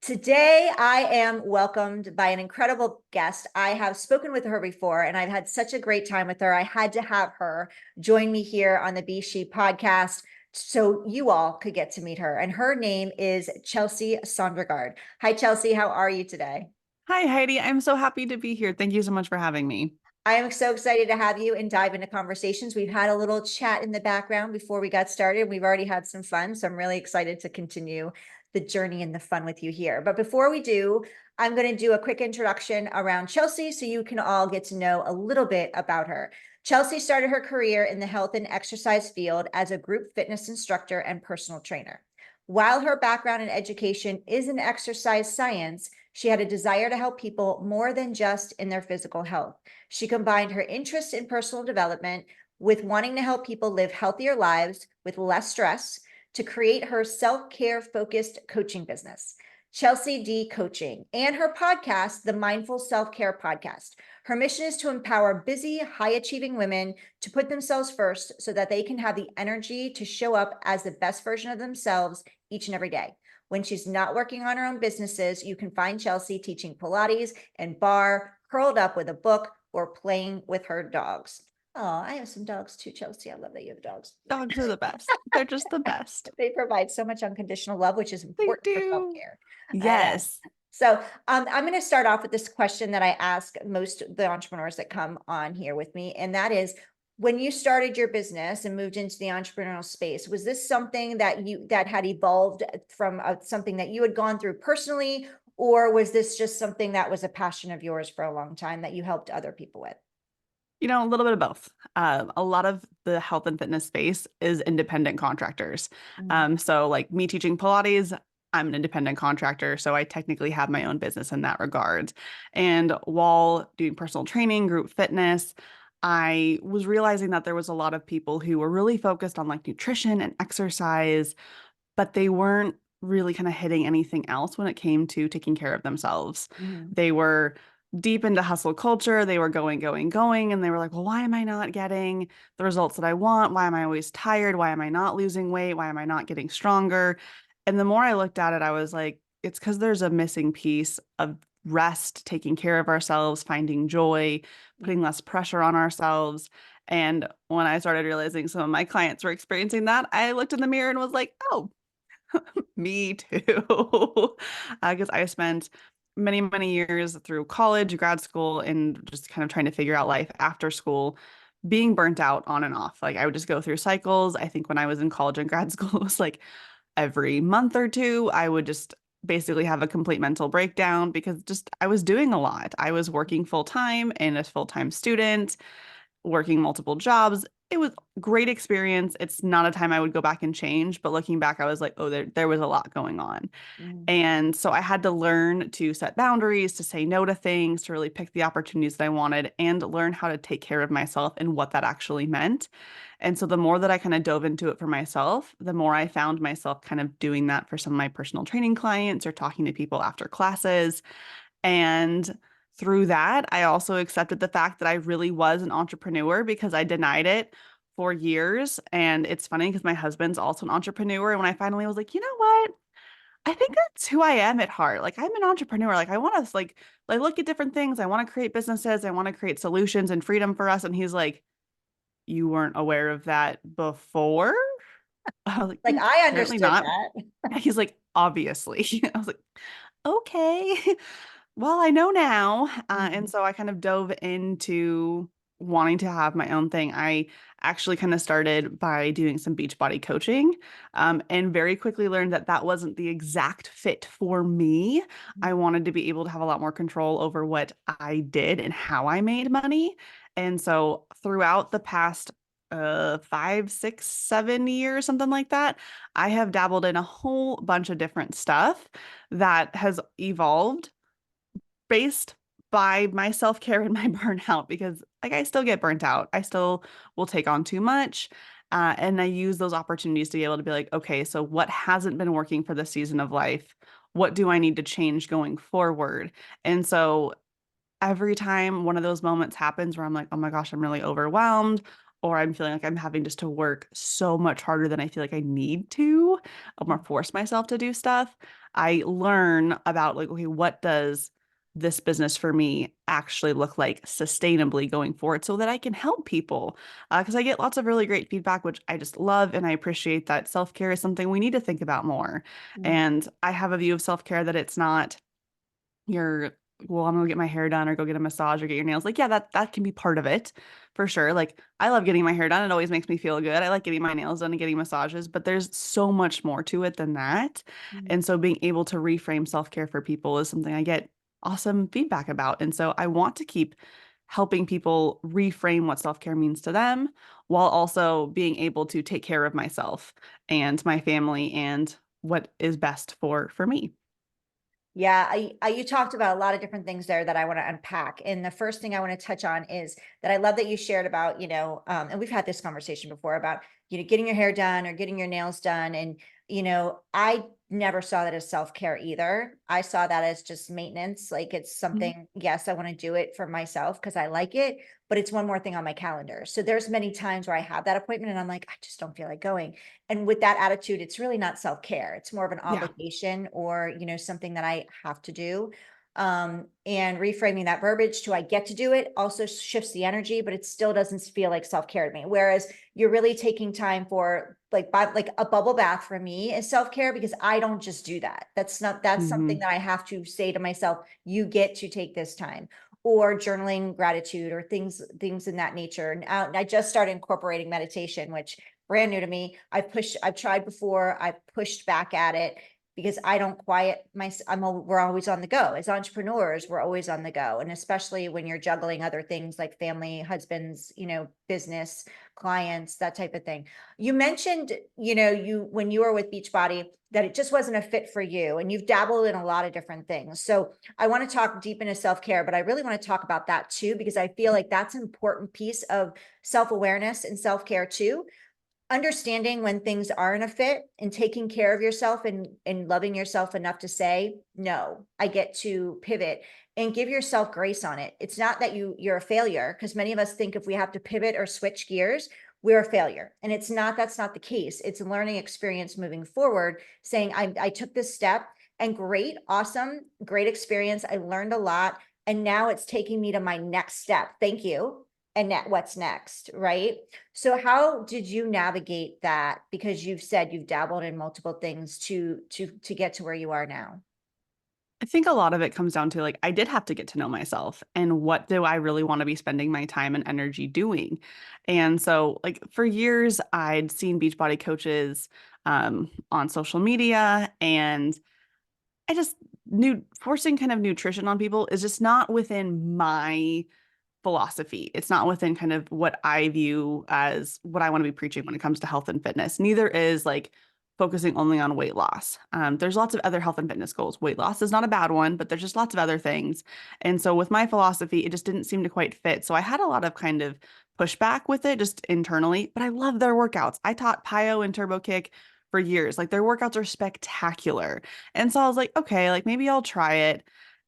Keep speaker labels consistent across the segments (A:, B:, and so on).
A: Today, I am welcomed by an incredible guest. I have spoken with her before, and I've had such a great time with her. I had to have her join me here on the S.H.E podcast so you all could get to meet her. And her name is Chelsea Sondergard. Hi, Chelsea. How are you today?
B: Hi, Heidi. I'm so happy to be here. Thank you so much for having me.
A: I am so excited to have you and dive into conversations. We've had a little chat in the background before we got started. We've already had some fun, so I'm really excited to continue the journey and the fun with you here. But before we do, I'm going to do a quick introduction around Chelsea so you can all get to know a little bit about her. Chelsea started her career in the health and exercise field as a group fitness instructor and personal trainer. While her background in education is in exercise science, she had a desire to help people more than just in their physical health. She combined her interest in personal development with wanting to help people live healthier lives with less stress to create her self-care focused coaching business, Chelsea D Coaching, and her podcast, the Mindful Self-Care Podcast. Her mission is to empower busy, high-achieving women to put themselves first so that they can have the energy to show up as the best version of themselves each and every day. When she's not working on her own businesses, you can find Chelsea teaching Pilates and barre, curled up with a book, or playing with her dogs. Oh, I have some dogs too, Chelsea. I love that you have dogs.
B: Dogs are the best. They're just the best.
A: They provide so much unconditional love, which is
B: They
A: important for
B: do.
A: self-care.
B: Yes.
A: So I'm going to start off with this question that I ask most of the entrepreneurs that come on here with me, and that is, when you started your business and moved into the entrepreneurial space, was this something that had evolved from something that you had gone through personally, or was this just something that was a passion of yours for a long time that you helped other people with?
B: A little bit of both. A lot of the health and fitness space is independent contractors.
A: Mhm.
B: So like me teaching Pilates, I'm an independent contractor, so I technically have my own business in that regard. And while doing personal training, group fitness, I was realizing that there was a lot of people who were really focused on like nutrition and exercise, but they weren't really kind of hitting anything else when it came to taking care of themselves.
A: Mhm.
B: They were deep into hustle culture. They were going, going, going. And they were like, well, why am I not getting the results that I want? Why am I always tired? Why am I not losing weight? Why am I not getting stronger? And the more I looked at it, I was like, it's because there's a missing piece of rest, taking care of ourselves, finding joy, putting less pressure on ourselves. And when I started realizing some of my clients were experiencing that, I looked in the mirror and was like, oh, me too. Because I spent many, many years through college, grad school, and just kind of trying to figure out life after school, being burnt out on and off. Like I would just go through cycles. I think when I was in college and grad school, it was like every month or two, I would just basically have a complete mental breakdown because just I was doing a lot. I was working full time and a full time student, working multiple jobs. It was great experience. It's not a time I would go back and change, but looking back, I was like, oh, there was a lot going on.
A: Mhm.
B: And so I had to learn to set boundaries, to say no to things, to really pick the opportunities that I wanted, and learn how to take care of myself and what that actually meant. And so the more that I kind of dove into it for myself, the more I found myself kind of doing that for some of my personal training clients or talking to people after classes. And through that, I also accepted the fact that I really was an entrepreneur because I denied it for years. And it's funny because my husband's also an entrepreneur. And when I finally was like, you know what? I think that's who I am at heart. Like I'm an entrepreneur. Like I want to like look at different things. I want to create businesses. I want to create solutions and freedom for us. And he's like, you weren't aware of that before? I was like,
A: Like,
B: "Mm,
A: I
B: apparently
A: understood
B: not."
A: that.
B: He's like, obviously. I was like, okay. Well, I know now. And
A: Mhm.
B: so I kind of dove into wanting to have my own thing. I actually kind of started by doing some beach body coaching, and very quickly learned that that wasn't the exact fit for me. I wanted to be able to have a lot more control over what I did and how I made money. And so throughout the past 5, 6, 7 years, something like that, I have dabbled in a whole bunch of different stuff that has evolved based by my self-care and my burnout because like I still get burnt out. I still will take on too much. And I use those opportunities to be able to be like, okay, so what hasn't been working for this season of life? What do I need to change going forward? And so every time one of those moments happens where I'm like, oh my gosh, I'm really overwhelmed, or I'm feeling like I'm having just to work so much harder than I feel like I need to, or force myself to do stuff, I learn about like, okay, what does this business for me actually look like sustainably going forward so that I can help people? Because I get lots of really great feedback, which I just love. And I appreciate that self-care is something we need to think about more.
A: Mm.
B: And I have a view of self-care that it's not your, well, I'm gonna get my hair done or go get a massage or get your nails. Like, yeah, that can be part of it for sure. Like, I love getting my hair done. It always makes me feel good. I like getting my nails done and getting massages, but there's so much more to it than that.
A: Mm.
B: And so being able to reframe self-care for people is something I get awesome feedback about. And so I want to keep helping people reframe what self-care means to them while also being able to take care of myself and my family and what is best for me.
A: Yeah, you talked about a lot of different things there that I want to unpack. And the first thing I want to touch on is that I love that you shared about, and we've had this conversation before about, getting your hair done or getting your nails done. And, I never saw that as self-care either. I saw that as just maintenance. Like it's
B: Mhm.
A: something, yes, I want to do it for myself because I like it, but it's one more thing on my calendar. So there's many times where I have that appointment and I'm like, I just don't feel like going. And with that attitude, it's really not self-care. It's more of an
B: Yeah.
A: obligation or, something that I have to do. And reframing that verbiage to I get to do it also shifts the energy, but it still doesn't feel like self-care to me. Whereas you're really taking time for like a bubble bath for me is self-care because I don't just do that. That's something
B: Hmm.
A: that I have to say to myself, you get to take this time. Or journaling gratitude or things in that nature. And I just started incorporating meditation, which brand new to me. I've tried before. I've pushed back at it because I don't quiet we're always on the go. As entrepreneurs, we're always on the go. And especially when you're juggling other things like family, husbands, business, clients, that type of thing. You mentioned, when you were with Beachbody, that it just wasn't a fit for you. And you've dabbled in a lot of different things. So I want to talk deep into self-care, but I really want to talk about that too, because I feel like that's an important piece of self-awareness and self-care too, understanding when things aren't a fit and taking care of yourself and loving yourself enough to say no, I get to pivot and give yourself grace on it. It's not that you're a failure, because many of us think if we have to pivot or switch gears we're a failure, and it's not. That's not the case. It's a learning experience moving forward, saying I took this step and great, awesome, great experience, I learned a lot, and now it's taking me to my next step. Thank you. And what's next, right? So how did you navigate that? Because you've said you've dabbled in multiple things to get to where you are now.
B: I think a lot of it comes down to like, I did have to get to know myself and what do I really want to be spending my time and energy doing. And so, like, for years, I'd seen Beachbody coaches on social media, and I just knew forcing kind of nutrition on people is just not within my philosophy. It's not within kind of what I view as what I want to be preaching when it comes to health and fitness. Neither is like focusing only on weight loss. There's lots of other health and fitness goals. Weight loss is not a bad one, but there's just lots of other things. And so with my philosophy, it just didn't seem to quite fit. So I had a lot of kind of pushback with it just internally, but I love their workouts. I taught Pyo and Turbo Kick for years. Like their workouts are spectacular. And so I was like, okay, like maybe I'll try it.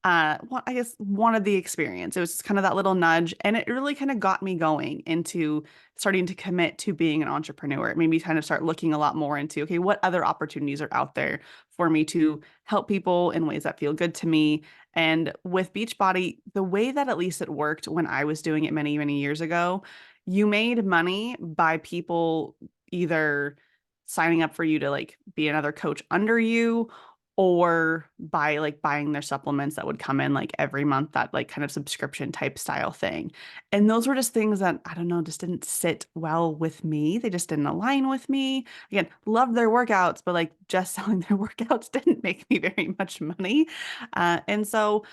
B: Well, I guess wanted the experience. It was just kind of that little nudge, and it really kind of got me going into starting to commit to being an entrepreneur. It made me kind of start looking a lot more into, okay, what other opportunities are out there for me to help people in ways that feel good to me. And with Beachbody, the way that at least it worked when I was doing it many, many years ago, you made money by people either signing up for you to like be another coach under you or by like buying their supplements that would come in like every month, that like kind of subscription type style thing. And those were just things that I don't know, just didn't sit well with me. They just didn't align with me. Again, loved their workouts, but like just selling their workouts didn't make me very much money. And so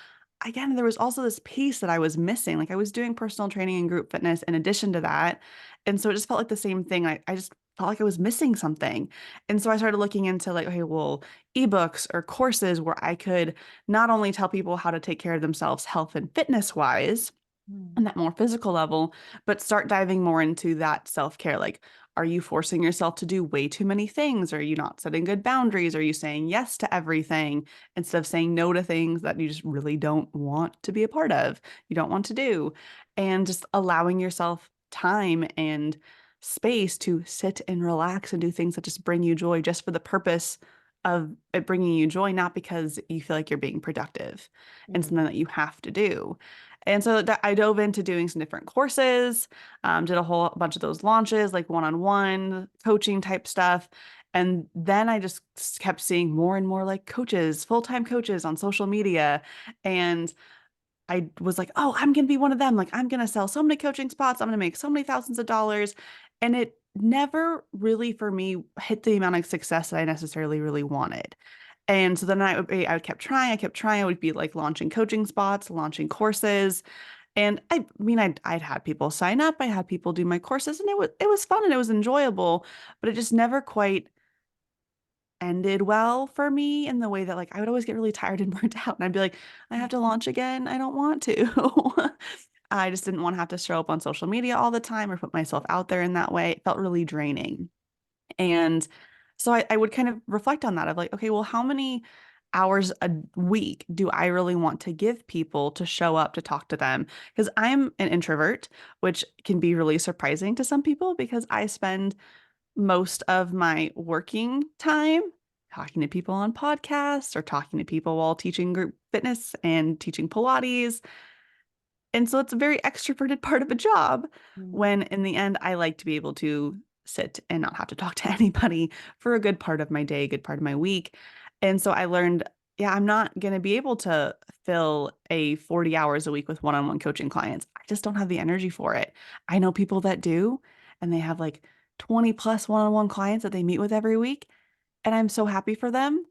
B: again, there was also this piece that I was missing. Like I was doing personal training and group fitness in addition to that. And so it just felt like the same thing. I just felt like I was missing something. And so I started looking into like, okay, well, ebooks or courses where I could not only tell people how to take care of themselves health and fitness wise
A: Mm.
B: on that more physical level, but start diving more into that self-care. Like, are you forcing yourself to do way too many things? Are you not setting good boundaries? Are you saying yes to everything instead of saying no to things that you just really don't want to be a part of, you don't want to do? And just allowing yourself time and space to sit and relax and do things that just bring you joy just for the purpose of it bringing you joy, not because you feel like you're being productive and
A: Mm.
B: something that you have to do. And so that I dove into doing some different courses, did a whole bunch of those launches, like one-on-one coaching type stuff. And then I just kept seeing more and more like coaches, full-time coaches on social media. And I was like, oh, I'm going to be one of them. Like, I'm going to sell so many coaching spots. I'm going to make so many thousands of dollars. And it never really, for me, hit the amount of success that I necessarily really wanted. And so then I kept trying. I kept trying. I would be like launching coaching spots, launching courses. And I mean, I'd had people sign up. I had people do my courses, and it was fun and it was enjoyable, but it just never quite ended well for me in the way that like I would always get really tired and burnt out and I'd be like, I have to launch again. I don't want to. I just didn't want to have to show up on social media all the time or put myself out there in that way. It felt really draining. And so I would kind of reflect on that of like, okay, well, how many hours a week do I really want to give people to show up to talk to them? Because I'm an introvert, which can be really surprising to some people because I spend most of my working time talking to people on podcasts or talking to people while teaching group fitness and teaching Pilates. And so it's a very extroverted part of a job
A: Mm.
B: when in the end, I like to be able to sit and not have to talk to anybody for a good part of my day, a good part of my week. And so I learned, yeah, I'm not going to be able to fill a 40 hours a week with one-on-one coaching clients. I just don't have the energy for it. I know people that do, and they have like 20 plus one-on-one clients that they meet with every week. And I'm so happy for them.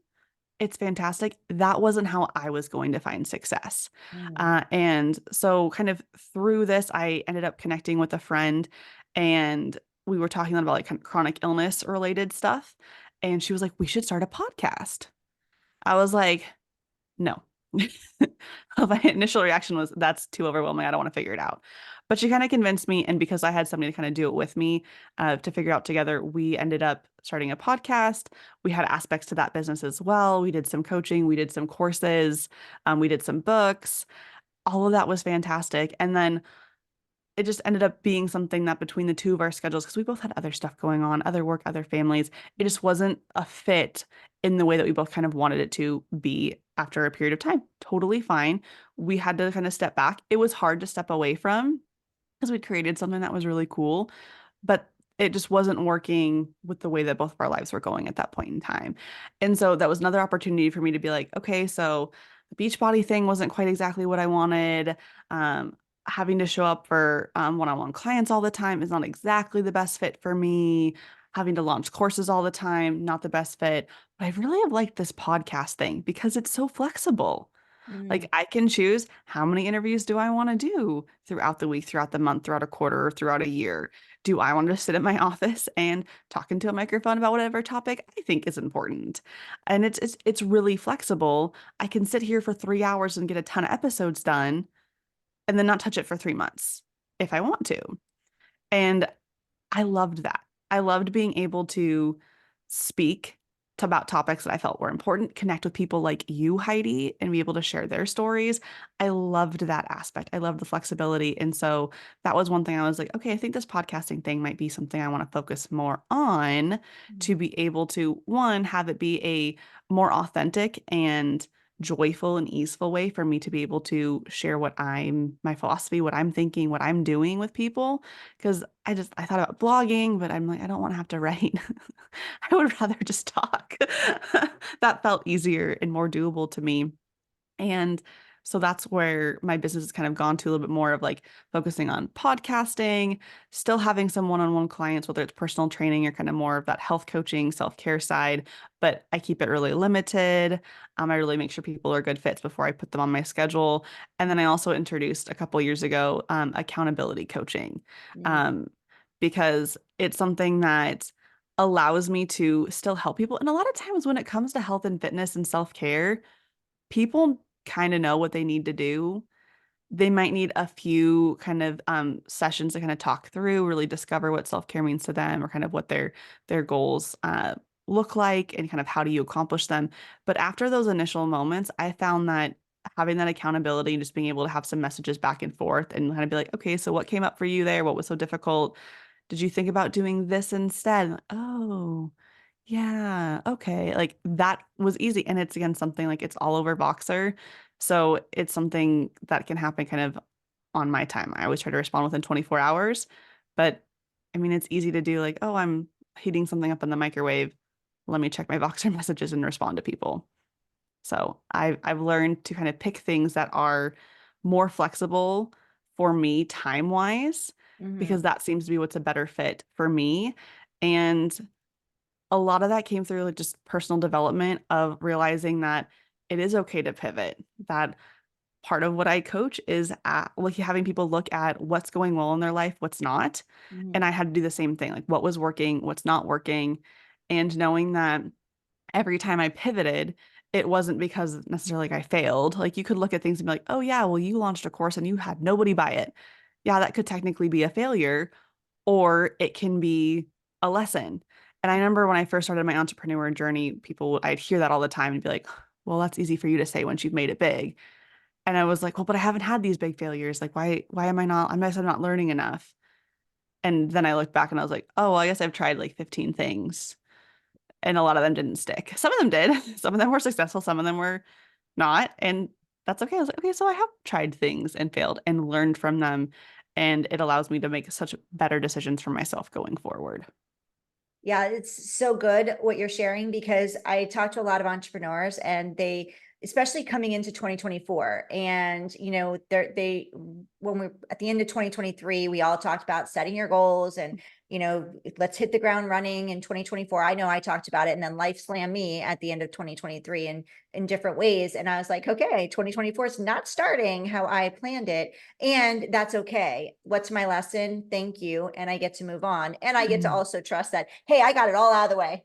B: It's fantastic. That wasn't how I was going to find success.
A: Mm.
B: And so, kind of through this, I ended up connecting with a friend and we were talking about like kind of chronic illness related stuff. And she was like, we should start a podcast. I was like, no. My initial reaction was, that's too overwhelming. I don't want to figure it out. But she kind of convinced me. And because I had somebody to kind of do it with me to figure out together, we ended up starting a podcast. We had aspects to that business as well. We did some coaching, we did some courses, we did some books. All of that was fantastic. And then it just ended up being something that between the two of our schedules, because we both had other stuff going on, other work, other families, it just wasn't a fit in the way that we both kind of wanted it to be after a period of time. Totally fine. We had to kind of step back. It was hard to step away from because we created something that was really cool, but it just wasn't working with the way that both of our lives were going at that point in time. And so that was another opportunity for me to be like, okay, so the Beachbody thing wasn't quite exactly what I wanted. Having to show up for one-on-one clients all the time is not exactly the best fit for me. Having to launch courses all the time, not the best fit. But I really have liked this podcast thing because it's so flexible.
A: Mm.
B: Like I can choose how many interviews do I want to do throughout the week, throughout the month, throughout a quarter, or throughout a year. Do I want to sit in my office and talk into a microphone about whatever topic I think is important? And it's really flexible. I can sit here for 3 hours and get a ton of episodes done and then not touch it for 3 months if I want to. And I loved that. I loved being able to speak about topics that I felt were important, connect with people like you, Heidi, and be able to share their stories. I loved that aspect. I loved the flexibility. And so that was one thing I was like, okay, I think this podcasting thing might be something I want to focus more on to be able to, one, have it be a more authentic and joyful and easeful way for me to be able to share my philosophy, what I'm thinking, what I'm doing with people. Because I thought about blogging, but I'm like, I don't want to have to write. I would rather just talk. That felt easier and more doable to me. And so that's where my business has kind of gone to a little bit more of like focusing on podcasting, still having some one-on-one clients, whether it's personal training or kind of more of that health coaching, self-care side, but I keep it really limited. I really make sure people are good fits before I put them on my schedule. And then I also introduced a couple years ago accountability coaching
A: Mm.
B: um, because it's something that allows me to still help people. And a lot of times when it comes to health and fitness and self-care, people kind of know what they need to do. They might need a few kind of sessions to kind of talk through, really discover what self-care means to them or kind of what their goals look like and kind of how do you accomplish them. But after those initial moments, I found that having that accountability and just being able to have some messages back and forth and kind of be like, okay, so what came up for you there? What was so difficult? Did you think about doing this instead? Like, oh, yeah, okay. Like that was easy. And it's again something like it's all over Voxer. So it's something that can happen kind of on my time. I always try to respond within 24 hours. But I mean, it's easy to do like, oh, I'm heating something up in the microwave. Let me check my Voxer messages and respond to people. So I've learned to kind of pick things that are more flexible for me time wise,
A: Mhm.
B: because that seems to be what's a better fit for me. And a lot of that came through like just personal development of realizing that it is okay to pivot. That part of what I coach is like having people look at what's going well in their life, what's not. And
A: Mhm.
B: I had to do the same thing, like what was working, what's not working, and knowing that every time I pivoted, it wasn't because necessarily like I failed. Like you could look at things and be like, oh yeah, well, you launched a course and you had nobody buy it. Yeah, that could technically be a failure, or it can be a lesson. And I remember when I first started my entrepreneur journey, I'd hear that all the time and be like, well, that's easy for you to say once you've made it big. And I was like, well, but I haven't had these big failures. Like, why am I not, I guess I'm not learning enough. And then I looked back and I was like, oh, well, I guess I've tried like 15 things and a lot of them didn't stick. Some of them did. Some of them were successful, some of them were not. And that's okay. I was like, okay, so I have tried things and failed and learned from them. And it allows me to make such better decisions for myself going forward.
A: Yeah, it's so good what you're sharing because I talk to a lot of entrepreneurs and they, especially coming into 2024, and when we at the end of 2023, we all talked about setting your goals and let's hit the ground running in 2024. I know I talked about it, and then life slammed me at the end of 2023 in different ways, and I was like, okay, 2024 is not starting how I planned it, and that's okay. What's my lesson? Thank you. And I get to move on. And I get to
B: Mhm.
A: also trust that, hey, I got it all out of the way.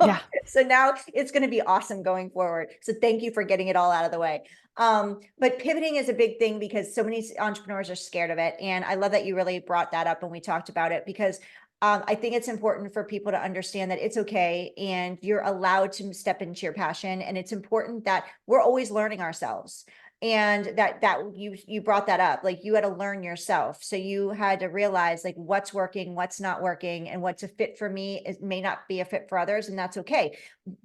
B: Yeah.
A: So now it's going to be awesome going forward. So thank you for getting it all out of the way. But pivoting is a big thing because so many entrepreneurs are scared of it. And I love that you really brought that up when we talked about it because I think it's important for people to understand that it's okay and you're allowed to step into your passion. And it's important that we're always learning ourselves, and that you brought that up, like you had to learn yourself, so you had to realize like what's working, what's not working, and what's a fit for me is may not be a fit for others, and that's okay.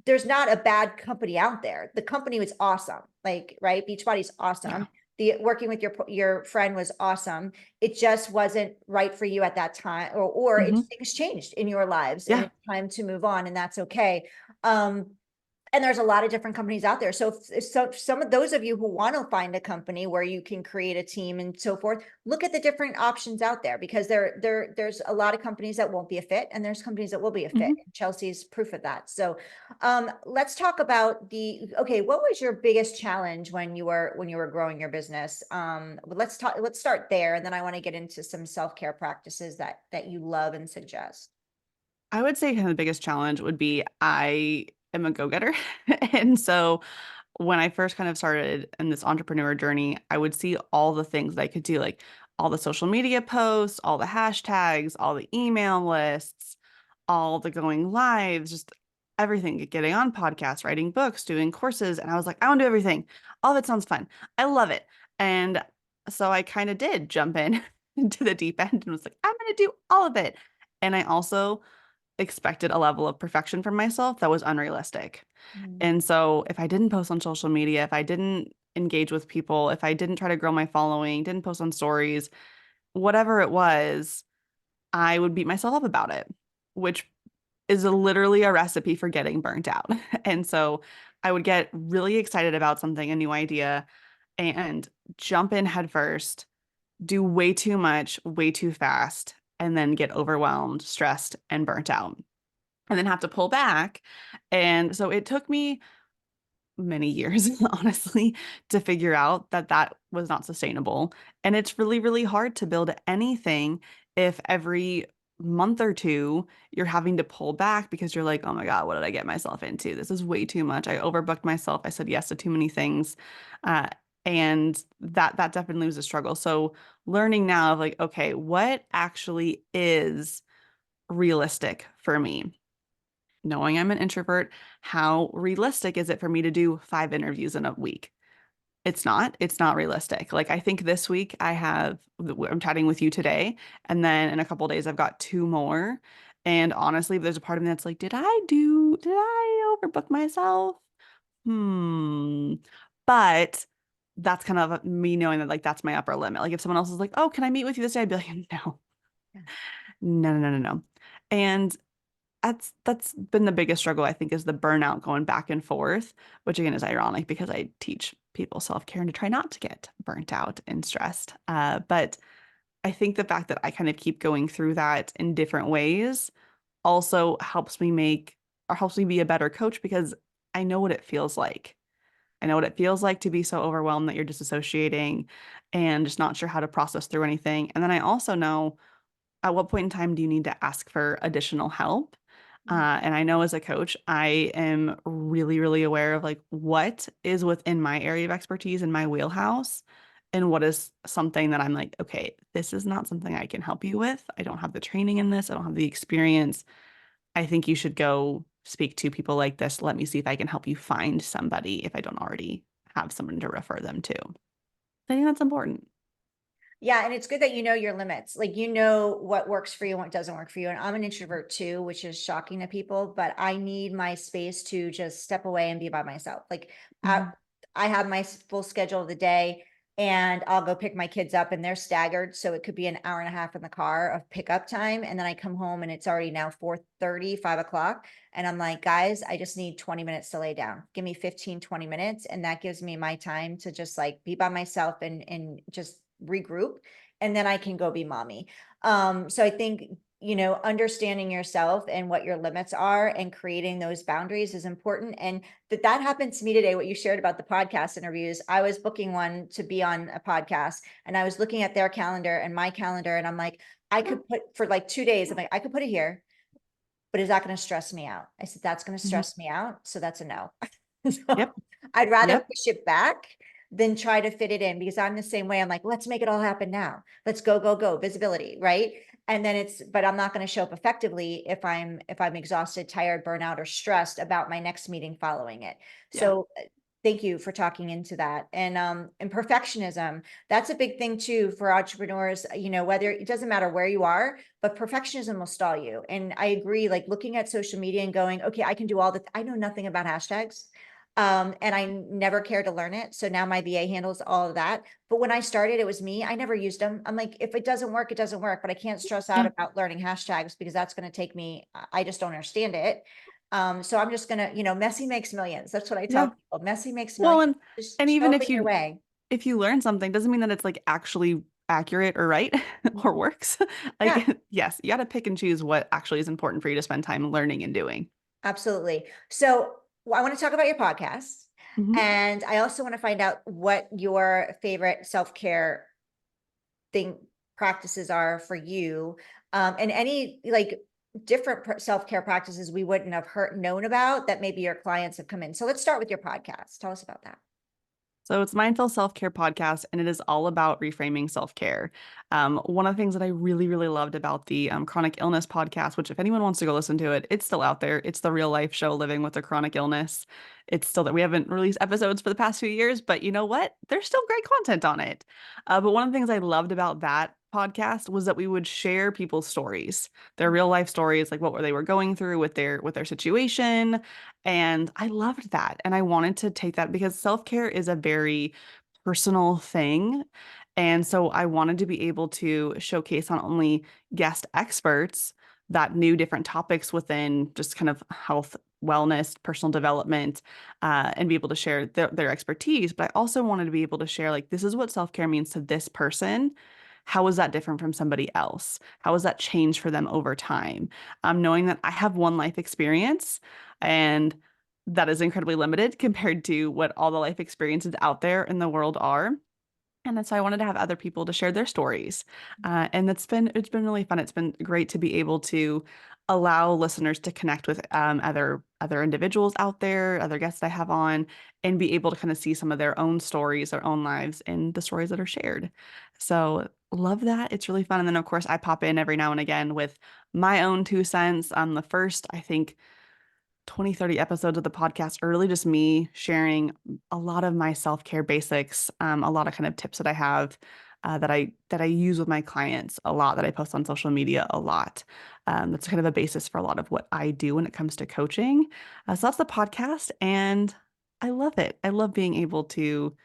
A: There's not a bad company out there. The company was awesome, like, right, Beachbody's
B: Yeah.
A: awesome. The working with your friend was awesome. It just wasn't right for you at that time, or
B: Hmm.
A: things changed in your lives and
B: Yeah.
A: it's time to move on, and that's okay. And there's a lot of different companies out there. So some of those of you who want to find a company where you can create a team and so forth, look at the different options out there because there's a lot of companies that won't be a fit and there's companies that will be a fit.
B: Hmm.
A: Chelsea's proof of that. So let's talk about okay, what was your biggest challenge when you were growing your business? Let's start there, and then I want to get into some self-care practices that you love and suggest.
B: I would say kind of the biggest challenge would be I am a go-getter. And so when I first kind of started in this entrepreneur journey, I would see all the things that I could do, like all the social media posts, all the hashtags, all the email lists, all the going lives, just everything, getting on podcasts, writing books, doing courses. And I was like, I want to do everything. All of it sounds fun. I love it. And so I kind of did jump in into the deep end and was like, I'm going to do all of it. And I also expected a level of perfection from myself that was unrealistic.
A: Mm.
B: And so if I didn't post on social media, if I didn't engage with people, if I didn't try to grow my following, didn't post on stories, whatever it was, I would beat myself up about it, which is literally a recipe for getting burnt out. And so I would get really excited about something, a new idea, and jump in headfirst, do way too much, way too fast, and then get overwhelmed, stressed, and burnt out, and then have to pull back. And so it took me many years, honestly, to figure out that that was not sustainable. And it's really, really hard to build anything if every month or two you're having to pull back because you're like, oh my God, what did I get myself into? This is way too much. I overbooked myself. I said yes to too many things. Uh, and that definitely was a struggle. So learning now of like, okay, what actually is realistic for me? Knowing I'm an introvert, how realistic is it for me to do 5 interviews in a week? It's not realistic. Like I think this week I'm chatting with you today, and then in a couple of days I've got two more. And honestly, there's a part of me that's like, did I overbook myself? Hmm. But that's kind of me knowing that like that's my upper limit. Like if someone else is like, oh, can I meet with you this day? I'd be like, no,
A: Yeah.
B: no, no, no, no, no. And that's been the biggest struggle, I think, is the burnout going back and forth, which again is ironic because I teach people self-care and to try not to get burnt out and stressed. But I think the fact that I kind of keep going through that in different ways also helps me be a better coach because I know what it feels like. I know what it feels like to be so overwhelmed that you're disassociating and just not sure how to process through anything. And then I also know at what point in time do you need to ask for additional help? And I know as a coach, I am really, really aware of like what is within my area of expertise in my wheelhouse and what is something that I'm like, okay, this is not something I can help you with. I don't have the training in this. I don't have the experience. I think you should go speak to people like this. Let me see if I can help you find somebody if I don't already have someone to refer them to. I think that's important.
A: Yeah, and it's good that you know your limits. Like you know what works for you and what doesn't work for you. And I'm an introvert too, which is shocking to people, but I need my space to just step away and be by myself. Like
B: Mhm.
A: I have my full schedule of the day and I'll go pick my kids up and they're staggered. So it could be an hour and a half in the car of pickup time. And then I come home and it's already now 4:30, 5 o'clock. And I'm like, guys, I just need 20 minutes to lay down. Give me 15, 20 minutes. And that gives me my time to just like be by myself and just regroup, and then I can go be mommy. So I think, understanding yourself and what your limits are and creating those boundaries is important. And that happened to me today. What you shared about the podcast interviews, I was booking one to be on a podcast and I was looking at their calendar and my calendar, and I'm like, I could put for like 2 days, I'm like, I could put it here, but is that going to stress me out? I said, that's going to
B: Mhm.
A: stress me out. So that's a no. So
B: Yep.
A: I'd rather
B: Yep.
A: push it back than try to fit it in because I'm the same way. I'm like, let's make it all happen now. Let's go, go, go, visibility, right? And then but I'm not going to show up effectively if I'm exhausted, tired, burnout, or stressed about my next meeting following it.
B: Yeah.
A: So thank you for talking into that. And perfectionism, that's a big thing too for entrepreneurs, whether it doesn't matter where you are, but perfectionism will stall you. And I agree, like looking at social media and going, okay, I can do I know nothing about hashtags. And I never cared to learn it. So now my VA handles all of that. But when I started, it was me. I never used them. I'm like, if it doesn't work, it doesn't work. But I can't stress out
B: Yeah.
A: about learning hashtags because that's going to take me. I just don't understand it. So I'm just gonna, messy makes millions. That's what I tell
B: Yeah.
A: people. Messy makes
B: Well,
A: millions.
B: and
A: Just show
B: even
A: up in your way.
B: if you learn something, doesn't mean that it's like actually accurate or right or works.
A: Yeah,
B: Like, yes, you got to pick and choose what actually is important for you to spend time learning and doing.
A: absolutely. So I want to talk about your podcast.
B: Mhm.
A: And I also want to find out what your favorite self-care thing practices are for you, and any like different self-care practices we wouldn't have known about that maybe your clients have come in. So let's start with your podcast. Tell us about that.
B: So it's Mindful Self-Care Podcast, and it is all about reframing self-care. One of the things that I really, really loved about the chronic illness podcast, which if anyone wants to go listen to it, it's still out there. It's the real life show living with a chronic illness. It's still that we haven't released episodes for the past few years, but you know what? There's still great content on it. But one of the things I loved about that podcast was that we would share people's stories, their real life stories, like what they were going through with their situation, and I loved that. And I wanted to take that because self-care is a very personal thing. And so I wanted to be able to showcase not only guest experts that knew different topics within just kind of health, wellness, personal development, and be able to share their expertise, but I also wanted to be able to share, like, this is what self-care means to this person. How is that different from somebody else? How has that changed for them over time? Knowing that I have one life experience and that is incredibly limited compared to what all the life experiences out there in the world are. And that's why I wanted to have other people to share their stories. And it's been really fun. It's been great to be able to allow listeners to connect with other individuals out there, other guests I have on, and be able to kind of see some of their own stories, their own lives, and the stories that are shared. So love that. It's really fun. And then of course I pop in every now and again with my own 2 cents. The first, I think 20, 30 episodes of the podcast are really just me sharing a lot of my self-care basics, a lot of kind of tips that I have that I use with my clients a lot, that I post on social media a lot. That's kind of a basis for a lot of what I do when it comes to coaching. So that's the podcast, and I love it. I love being able to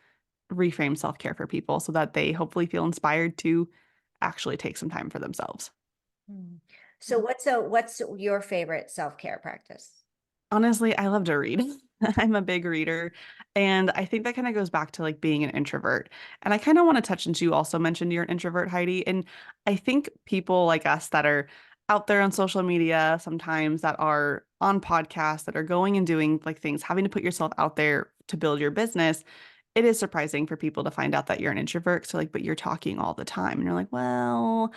B: reframe self-care for people so that they hopefully feel inspired to actually take some time for themselves.
A: Mm. So what's your favorite self-care practice?
B: Honestly, I love to read. I'm a big reader. And I think that kind of goes back to like being an introvert. And I kind of want to touch into, you also mentioned you're an introvert, Heidi. And I think people like us that are out there on social media sometimes, that are on podcasts, that are going and doing like things, having to put yourself out there to build your business, it is surprising for people to find out that you're an introvert. So like, but you're talking all the time. And you're like, well,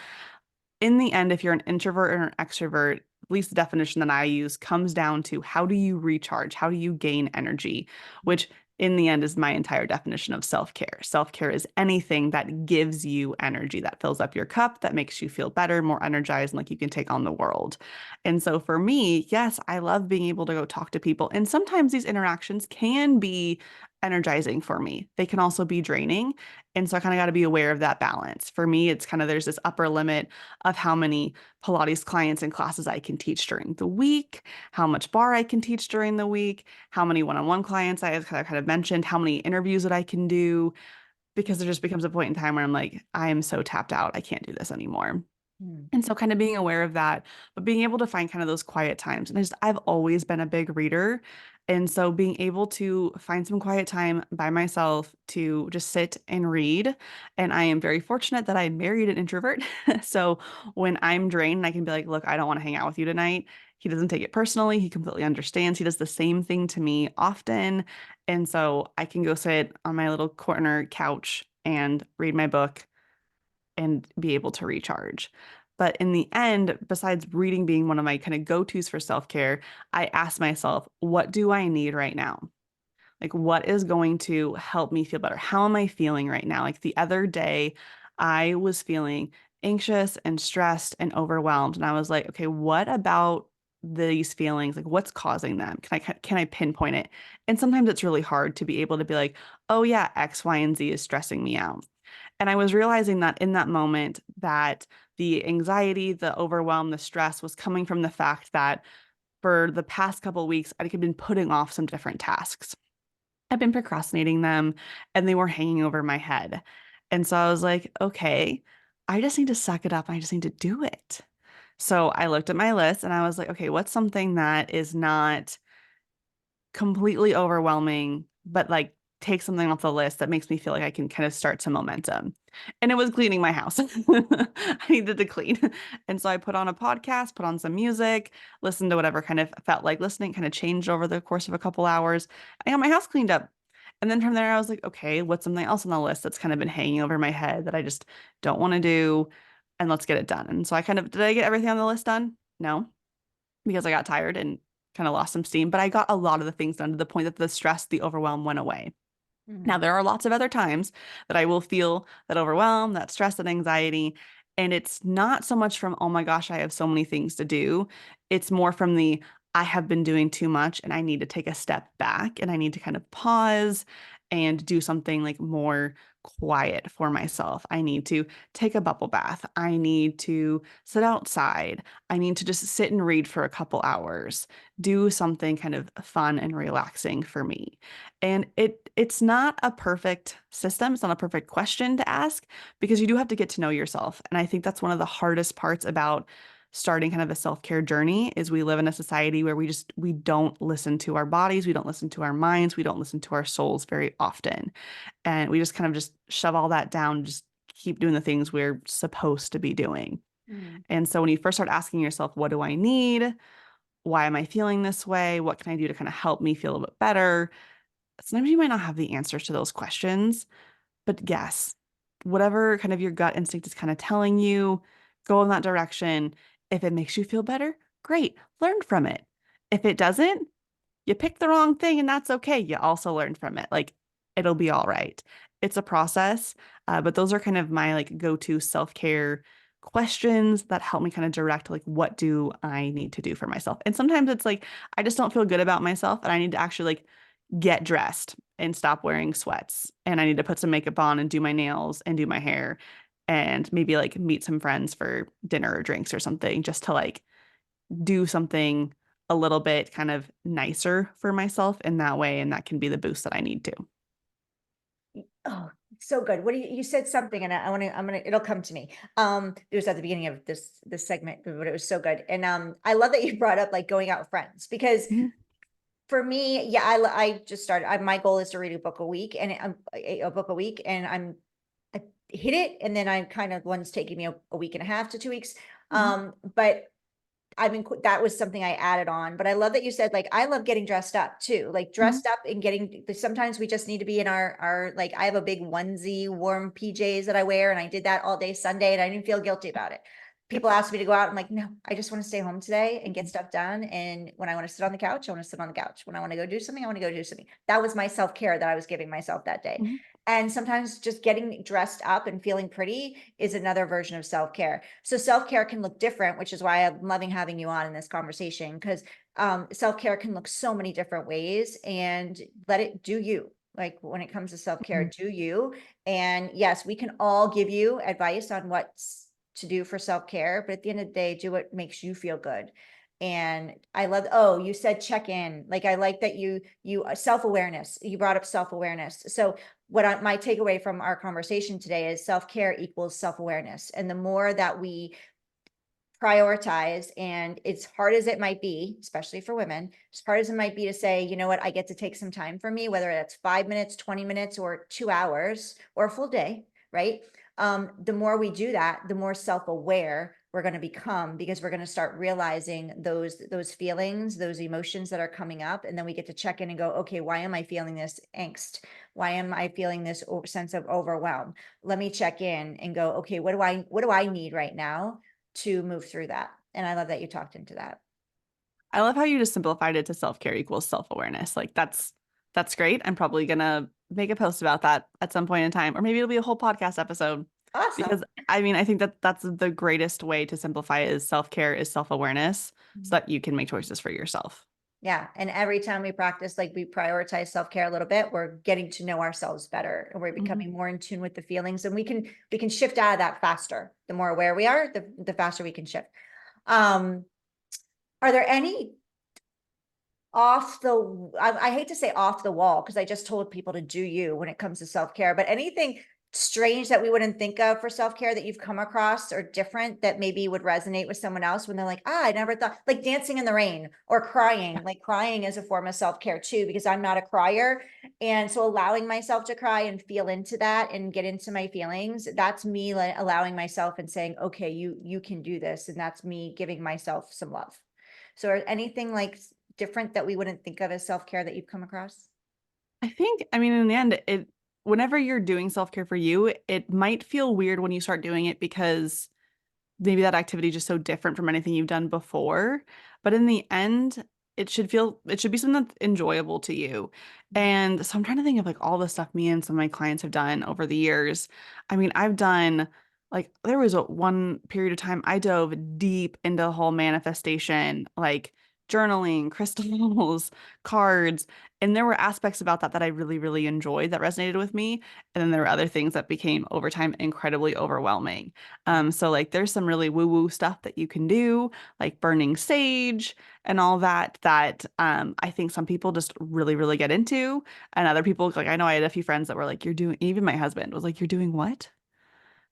B: in the end, if you're an introvert or an extrovert, at least the definition that I use comes down to how do you recharge? How do you gain energy? Which in the end is my entire definition of self-care. Self-care is anything that gives you energy, that fills up your cup, that makes you feel better, more energized, and like you can take on the world. And so for me, yes, I love being able to go talk to people. And sometimes these interactions can be energizing for me. They can also be draining. And so I kind of got to be aware of that balance. For me, it's kind of there's this upper limit of how many Pilates clients and classes I can teach during the week, how much bar I can teach during the week, how many one-on-one clients I have kind of mentioned, how many interviews that I can do, because there just becomes a point in time where I'm like, I am so tapped out. I can't do this anymore.
A: Mm.
B: And so kind of being aware of that, but being able to find kind of those quiet times. And I've always been a big reader. And so being able to find some quiet time by myself to just sit and read. And I am very fortunate that I married an introvert. So when I'm drained, I can be like, look, I don't want to hang out with you tonight. He doesn't take it personally. He completely understands. He does the same thing to me often. And so I can go sit on my little corner couch and read my book and be able to recharge. But in the end, besides reading being one of my kind of go-tos for self-care, I ask myself, what do I need right now? Like, what is going to help me feel better? How am I feeling right now? Like the other day, I was feeling anxious and stressed and overwhelmed. And I was like, okay, what about these feelings? Like, what's causing them? Can I pinpoint it? And sometimes it's really hard to be able to be like, oh yeah, X, Y, and Z is stressing me out. And I was realizing that in that moment that the anxiety, the overwhelm, the stress was coming from the fact that for the past couple of weeks, I had been putting off some different tasks. I've been procrastinating them and they were hanging over my head. And so I was like, okay, I just need to suck it up. I just need to do it. So I looked at my list and I was like, okay, what's something that is not completely overwhelming, but like take something off the list that makes me feel like I can kind of start some momentum. And it was cleaning my house. I needed to clean. And so I put on a podcast, put on some music, listened to whatever kind of felt like listening, kind of changed over the course of a couple hours. I got my house cleaned up. And then from there, I was like, okay, what's something else on the list that's kind of been hanging over my head that I just don't want to do? And let's get it done. And so did I get everything on the list done? No, because I got tired and kind of lost some steam, but I got a lot of the things done to the point that the stress, the overwhelm went away. Now,
A: Mm.
B: there are lots of other times that I will feel that overwhelm, that stress, that anxiety. And it's not so much from, oh my gosh, I have so many things to do. It's more from the, I have been doing too much and I need to take a step back and I need to kind of pause and do something like more quiet for myself. I need to take a bubble bath. I need to sit outside. I need to just sit and read for a couple hours, do something kind of fun and relaxing for me. And it's not a perfect system. It's not a perfect question to ask because you do have to get to know yourself. And I think that's one of the hardest parts about starting kind of a self-care journey is we live in a society where we don't listen to our bodies, we don't listen to our minds, we don't listen to our souls very often. And we just kind of just shove all that down, just keep doing the things we're supposed to be doing.
A: Mm.
B: And so when you first start asking yourself, what do I need? Why am I feeling this way? What can I do to kind of help me feel a bit better? Sometimes you might not have the answers to those questions, but guess whatever kind of your gut instinct is kind of telling you, go in that direction. If it makes you feel better, great, learn from it. If it doesn't, you picked the wrong thing and that's okay. You also learn from it. Like it'll be all right. It's a process, but those are kind of my like go-to self-care questions that help me kind of direct like what do I need to do for myself. And sometimes it's like I just don't feel good about myself and I need to actually like get dressed and stop wearing sweats and I need to put some makeup on and do my nails and do my hair and maybe like meet some friends for dinner or drinks or something just to like do something a little bit kind of nicer for myself in that way and that can be the boost that I need to.
A: Oh, so good. What do you said something and I want to, it'll come to me. It was at the beginning of this segment, but it was so good. And I love that you brought up like going out with friends because
B: Mhm.
A: for me, yeah, I just started, my goal is to read a book a week and a book a week and I hit it. And then I kind of, one's taking me a week and a half to 2 weeks.
B: Mhm.
A: But I mean, that was something I added on, but I love that you said, like, I love getting dressed up too, like
B: Mhm.
A: dressed up and getting, sometimes we just need to be in like, I have a big onesie, warm PJs that I wear. And I did that all day Sunday and I didn't feel guilty about it.
B: Yep.
A: People ask me to go out. I'm like, no, I just want to stay home today and get
B: Mhm.
A: stuff done. And when I want to sit on the couch, I want to sit on the couch. When I want to go do something, I want to go do something. That was my self-care that I was giving myself that day.
B: Mhm.
A: And sometimes just getting dressed up and feeling pretty is another version of self-care. So self-care can look different, which is why I'm loving having you on in this conversation, because self-care can look so many different ways and let it do you. Like when it comes to self-care,
B: Mhm.
A: do you. And yes, we can all give you advice on what's to do for self-care, but at the end of the day, do what makes you feel good. And I love, oh, you said check in. Like I like that you self-awareness. You brought up self-awareness. So my takeaway from our conversation today is self-care equals self-awareness. And the more that we prioritize, and as hard as it might be, especially for women, as hard as it might be to say, you know what, I get to take some time for me, whether that's 5 minutes, 20 minutes, or 2 hours, or a full day, right? The more we do that, the more self-aware we're going to become, because we're going to start realizing those feelings, those emotions that are coming up. And then we get to check in and go, okay, why am I feeling this angst? Why am I feeling this sense of overwhelm? Let me check in and go, okay, what do I need right now to move through that? And I love that you talked into that.
B: I love how you just simplified it to self-care equals self-awareness. Like that's great. I'm probably gonna make a post about that at some point in time, or maybe it'll be a whole podcast episode.
A: Awesome.
B: Because I mean, I think that that's the greatest way to simplify is self-care is self-awareness so that you can make choices for yourself.
A: Yeah. And every time we practice, like we prioritize self-care a little bit, we're getting to know ourselves better and we're
B: Mhm.
A: becoming more in tune with the feelings, and we can shift out of that faster. The more aware we are, the faster we can shift. Um, are there any I hate to say off the wall because I just told people to do you when it comes to self-care, but anything strange that we wouldn't think of for self-care that you've come across or different that maybe would resonate with someone else when they're like, I never thought, like dancing in the rain or crying, like crying is a form of self-care too, because I'm not a crier. And so allowing myself to cry and feel into that and get into my feelings, that's me like allowing myself and saying, okay, you can do this. And that's me giving myself some love. So are anything like different that we wouldn't think of as self-care that you've come across?
B: I think, I mean, in the end, it whenever you're doing self-care for you, it might feel weird when you start doing it because maybe that activity is just so different from anything you've done before. But in the end, it should be something that's enjoyable to you. And so I'm trying to think of like all the stuff me and some of my clients have done over the years. I mean, I've done like there was one period of time I dove deep into the whole manifestation, like journaling, crystals, cards, and there were aspects about that that I really, really enjoyed that resonated with me. And then there were other things that became over time incredibly overwhelming. So like there's some really woo-woo stuff that you can do, like burning sage and all that I think some people just really, really get into. And other people, like I know I had a few friends that were like, you're doing, even my husband was like, you're doing what?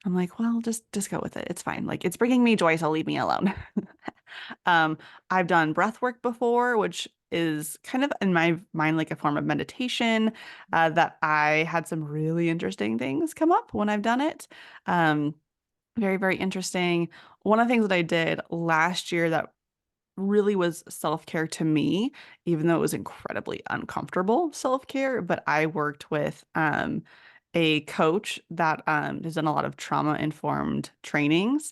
B: I'm like, well, just go with it. It's fine. Like it's bringing me joy, so leave me alone. Um, I've done breath work before, which is kind of in my mind like a form of meditation, that I had some really interesting things come up when I've done it. Um, very, very interesting. One of the things that I did last year that really was self-care to me, even though it was incredibly uncomfortable self-care, but I worked with a coach that has done a lot of trauma-informed trainings.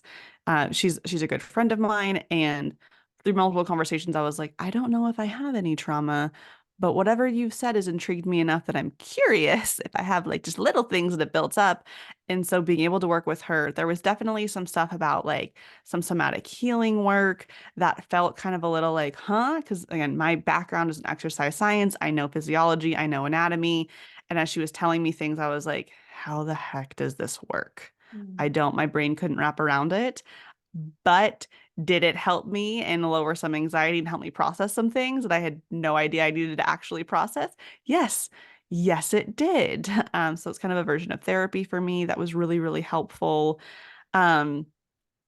B: She's a good friend of mine, and through multiple conversations, I was like, I don't know if I have any trauma, But whatever you've said has intrigued me enough that I'm curious if I have like just little things that have built up. And so being able to work with her, there was definitely some stuff about like some somatic healing work that felt kind of a little like, huh? Because again, my background is in exercise science. I know physiology, I know anatomy. And as she was telling me things, I was like, how the heck does this work? I
A: Mm.
B: don't, my brain couldn't wrap around it. But did it help me and lower some anxiety and help me process some things that I had no idea I needed to actually process? Yes. Yes, it did. So it's kind of a version of therapy for me that was really, really helpful. Um,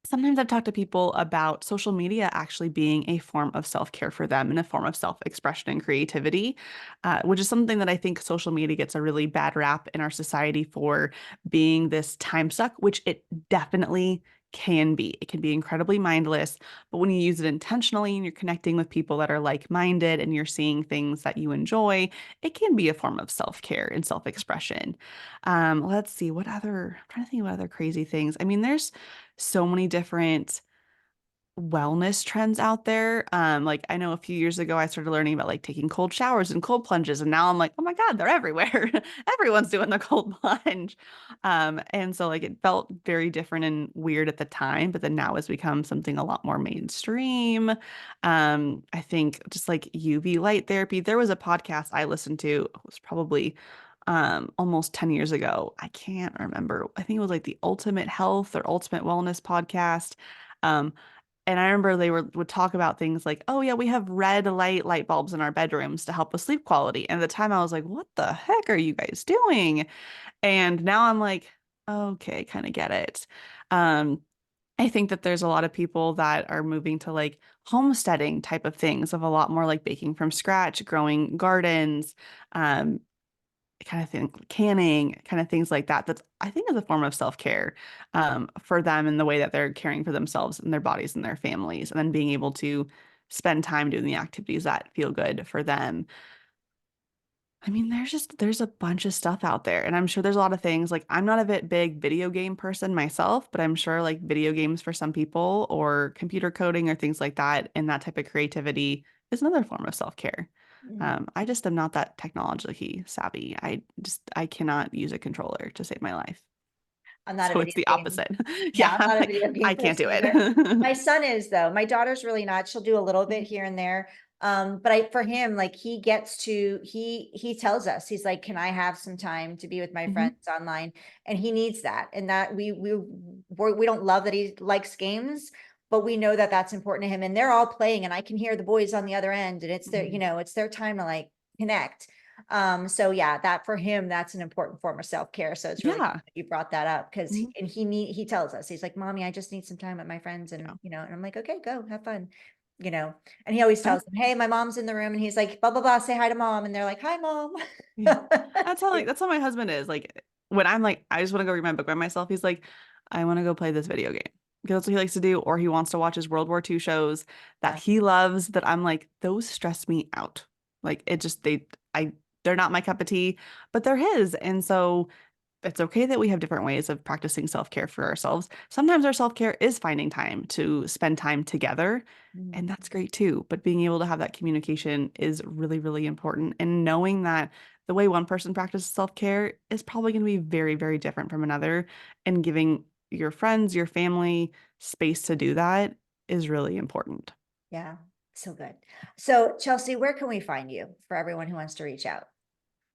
B: Sometimes I've talked to people about social media actually being a form of self-care for them and a form of self-expression and creativity, which is something that I think social media gets a really bad rap in our society for being this time suck, which it definitely can be. It can be incredibly mindless, but when you use it intentionally and you're connecting with people that are like-minded and you're seeing things that you enjoy, it can be a form of self-care and self-expression. Let's see, I'm trying to think of what other crazy things. I mean, there's so many different wellness trends out there. Like I know a few years ago I started learning about like taking cold showers and cold plunges, and now I'm like, oh my God, they're everywhere. Everyone's doing the cold plunge. And so like it felt very different and weird at the time, but then now has become something a lot more mainstream. I think just like UV light therapy. There was a podcast I listened to, it was probably almost 10 years ago. I can't remember. I think it was like the Ultimate Health or Ultimate Wellness podcast. Um, and I remember would talk about things like, oh yeah, we have red light bulbs in our bedrooms to help with sleep quality. And at the time I was like, what the heck are you guys doing? And now I'm like, okay, kind of get it. Um, I think that there's a lot of people that are moving to like homesteading type of things of a lot more like baking from scratch, growing gardens, um, kind of thing, canning, kind of things like that. That's I think is a form of self-care for them in the way that they're caring for themselves and their bodies and their families, and then being able to spend time doing the activities that feel good for them. I mean, there's a bunch of stuff out there, and I'm sure there's a lot of things like I'm not a big video game person myself, but I'm sure like video games for some people or computer coding or things like that and that type of creativity is another form of self-care.
A: Mm.
B: I just am not that technologically savvy. I cannot use a controller to save my life.
A: I'm not a
B: So
A: video
B: it's the
A: game.
B: opposite.
A: Yeah,
B: Yeah,
A: I'm not a
B: like
A: video game
B: I can't
A: person
B: do
A: either.
B: it.
A: My son is though. My daughter's really not. She'll do a little bit
B: Mhm,
A: here and there. But for him, like he gets to he tells us, he's like, can I have some time to be with my
B: mhm,
A: friends online? And he needs that. And that we don't love that he likes games, but we know that that's important to him. And they're all playing, and I can hear the boys on the other end, and it's their,
B: mhm.
A: it's their time to like connect. So yeah, that for him, that's an important form of self-care. So it's really good
B: Yeah.
A: that you brought that up because
B: Mhm.
A: he tells us, he's like, Mommy, I just need some time with my friends.
B: Yeah.
A: And and I'm like, okay, go have fun, you know. And he always
B: That-
A: tells them, hey, my mom's in the room, and he's like, blah blah blah, say hi to mom. And they're like, hi, mom.
B: Yeah. That's how my husband is. Like when I'm like, I just want to go read my book by myself, he's like, I want to go play this video game. Because that's what he likes to do, or he wants to watch his World War II shows that
A: Yeah.
B: he loves that I'm like, those stress me out. Like it just they're not my cup of tea, but they're his. And so it's okay that we have different ways of practicing self-care for ourselves. Sometimes our self-care is finding time to spend time together,
A: Mm.
B: and that's great too. But being able to have that communication is really, really important. And knowing that the way one person practices self-care is probably going to be very, very different from another, and giving your friends, your family space to do that is really important.
A: Yeah, so good. So Chelsea, where can we find you for everyone who wants to reach out?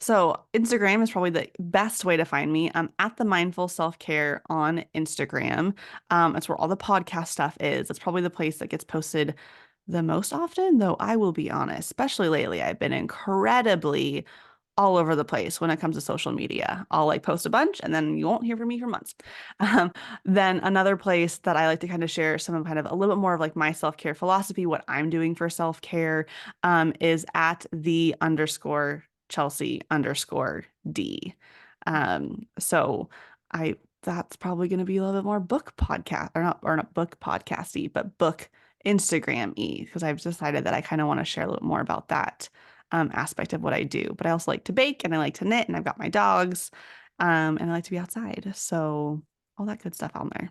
B: So Instagram is probably the best way to find me. I'm at the Mindful Self Care on Instagram. It's where all the podcast stuff is. It's probably the place that gets posted the most often, though I will be honest, especially lately, I've been incredibly all over the place when it comes to social media. I'll like post a bunch and then you won't hear from me for months. Um, then another place that I like to kind of share some of kind of a little bit more of like my self-care philosophy, what I'm doing for self-care, is at the underscore Chelsea underscore D. So I that's probably going to be a little bit more book podcast or not book podcasty, but book Instagram-y because I've decided that I kind of want to share a little more about that aspect of what I do. But I also like to bake and I like to knit and I've got my dogs and I like to be outside. So all that good stuff on there.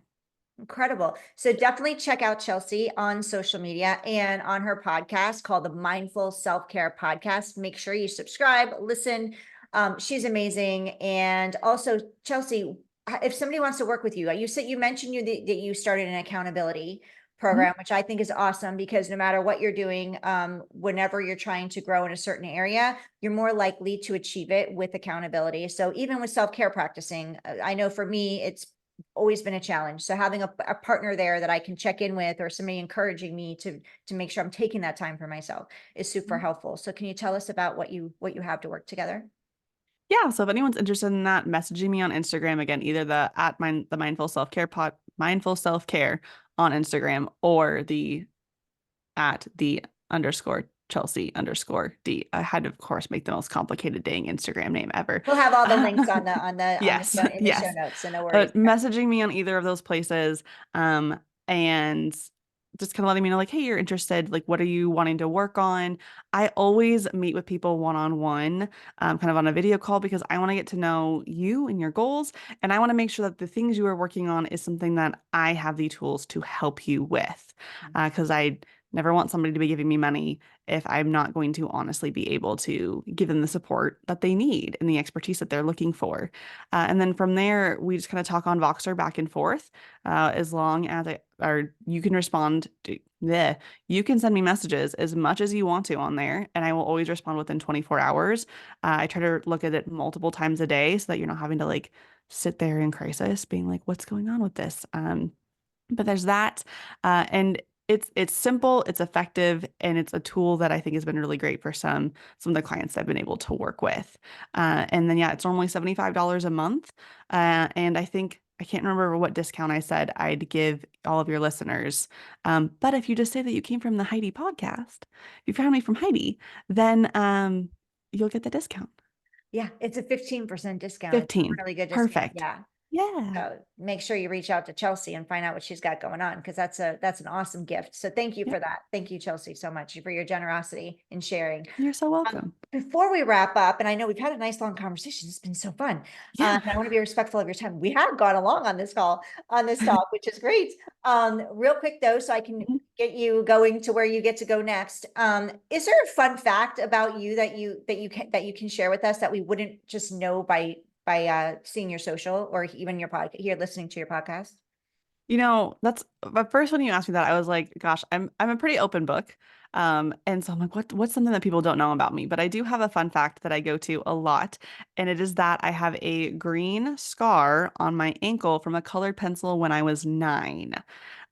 A: Incredible. So definitely check out Chelsea on social media and on her podcast called the Mindful Self-Care Podcast. Make sure you subscribe, listen. She's amazing. And also, Chelsea, if somebody wants to work with you, you said you mentioned that you started an accountability
B: Mhm.
A: program, which I think is awesome because no matter what you're doing, whenever you're trying to grow in a certain area, you're more likely to achieve it with accountability. So even with self-care practicing, I know for me, it's always been a challenge. So having a partner there that I can check in with or somebody encouraging me to make sure I'm taking that time for myself is super helpful. So can you tell us about what you have to work together?
B: Yeah, so if anyone's interested in that, messaging me on Instagram again, either the mindful self-care on Instagram or the at the underscore Chelsea underscore D. I had to, of course, make the most complicated dang Instagram name ever.
A: We'll have all the links on the
B: Yes,
A: in the show
B: yes.
A: notes, so no worries.
B: Messaging me on either of those places, and just kind of letting me know, like, hey, you're interested. Like, what are you wanting to work on? I always meet with people one-on-one, kind of on a video call because I want to get to know you and your goals, and I want to make sure that the things you are working on is something that I have the tools to help you with, because I never want somebody to be giving me money if I'm not going to honestly be able to give them the support that they need and the expertise that they're looking for. And then from there, we just kind of talk on Voxer back and forth, as long as or you can respond to, bleh, you can send me messages as much as you want to on there, and I will always respond within 24 hours. I try to look at it multiple times a day so that you're not having to like sit there in crisis being like, what's going on with this? But there's that, and it's simple, it's effective, and it's a tool that I think has been really great for some of the clients that I've been able to work with. And then yeah, it's normally $75 a month, and I think I can't remember what discount I said I'd give all of your listeners. But if you just say that you came from the Heidi podcast, you found me from Heidi, then you'll get the discount.
A: Yeah, it's a 15% discount. It's a
B: 15.
A: really good discount.
B: Perfect.
A: Yeah.
B: Yeah.
A: So make sure you reach out to Chelsea and find out what she's got going on because that's an awesome gift. So thank you for
B: Yep.
A: that. Thank you, Chelsea, so much for your generosity in sharing.
B: You're so
A: Um,
B: welcome.
A: before we wrap up, and I know we've had a nice long conversation, it's been so fun.
B: Yeah.
A: And I want to be respectful of your time. We have gone along on this call, on this talk, which is great. Real quick though, so I can get you going to where you get to go next. Is there a fun fact about you that you can share with us that we wouldn't just know by seeing your social or even your podcast here, listening to your podcast?
B: That's the first when you asked me that, I was like, gosh, I'm a pretty open book. And so I'm like, what's something that people don't know about me? But I do have a fun fact that I go to a lot, and it is that I have a green scar on my ankle from a colored pencil when I was 9.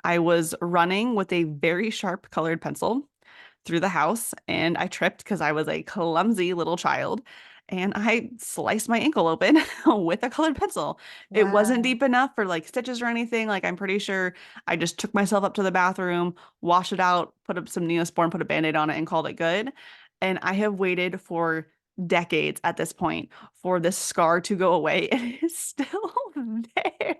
B: I was running with a very sharp colored pencil through the house and I tripped because I was a clumsy little child and I sliced my ankle open with a colored pencil. It wasn't
A: Wow.
B: deep enough for like stitches or anything. Like I'm pretty sure I just took myself up to the bathroom, washed it out, put up some Neosporin, put a band-aid on it and called it good. And I have waited for decades at this point for this scar to go away. It is still there.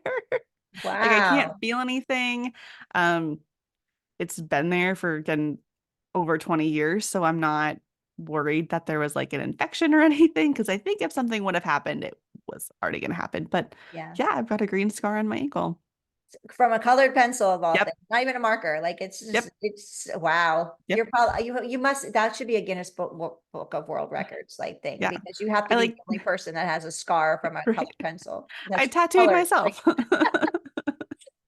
B: Like I can't
A: Wow.
B: feel anything. Um, it's been there for again over 20 years, so I'm not worried that there was like an infection or anything because I think if something would have happened, it was already going to happen. But
A: Yeah.
B: yeah, I've got a green scar on my ankle.
A: From a colored pencil of all
B: Yep,
A: things, not even a marker. Like
B: yep,
A: it's wow.
B: yep.
A: You're probably you must that should be a Guinness Book of World Records like thing
B: Yeah,
A: because you have to
B: I
A: be the
B: like,
A: only person that has a scar from a colored
B: right.
A: pencil.
B: I
A: That's
B: tattooed
A: colored. Like
B: myself.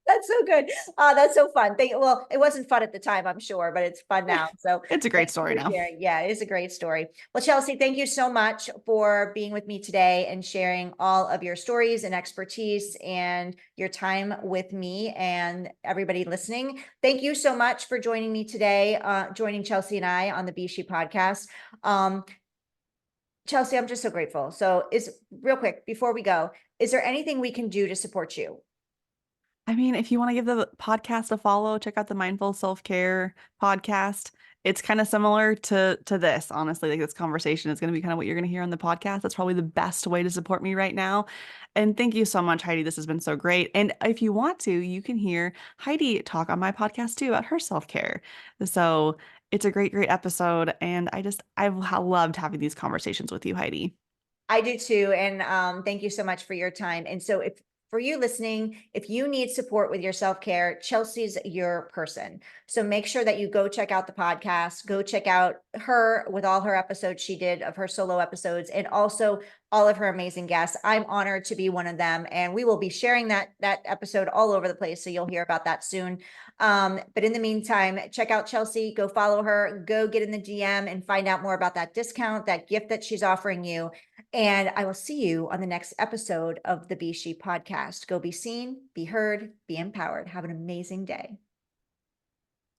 A: that's so good. That's so fun. Well, it wasn't fun at the time, I'm sure, but it's fun now. So
B: It's a great
A: thank you
B: story
A: for
B: now.
A: sharing. Yeah, it is a great story. Well, Chelsea, thank you so much for being with me today and sharing all of your stories and expertise and your time with me and everybody listening. Thank you so much for joining me today, joining Chelsea and I on the S.H.E podcast. Um, Chelsea, I'm just so grateful. So is real quick before we go, is there anything we can do to support you?
B: I mean, if you want to give the podcast a follow, check out the Mindful Self-Care podcast. It's kind of similar to this, honestly. Like this conversation is going to be kind of what you're going to hear on the podcast. That's probably the best way to support me right now. And thank you so much, Heidi. This has been so great. And if you want to, you can hear Heidi talk on my podcast too about her self-care. So it's a great, great episode. And I've loved having these conversations with you, Heidi.
A: I do too. And thank you so much for your time. And so if for you listening, if you need support with your self-care, Chelsea's your person. So make sure that you go check out the podcast, go check out her with all her episodes she did of her solo episodes, and also all of her amazing guests. I'm honored to be one of them, and we will be sharing that episode all over the place. So you'll hear about that soon. But in the meantime, check out Chelsea, go follow her, go get in the DM and find out more about that discount, that gift that she's offering you. And I will see you on the next episode of the Be She podcast. Go be seen, be heard, be empowered. Have an amazing day.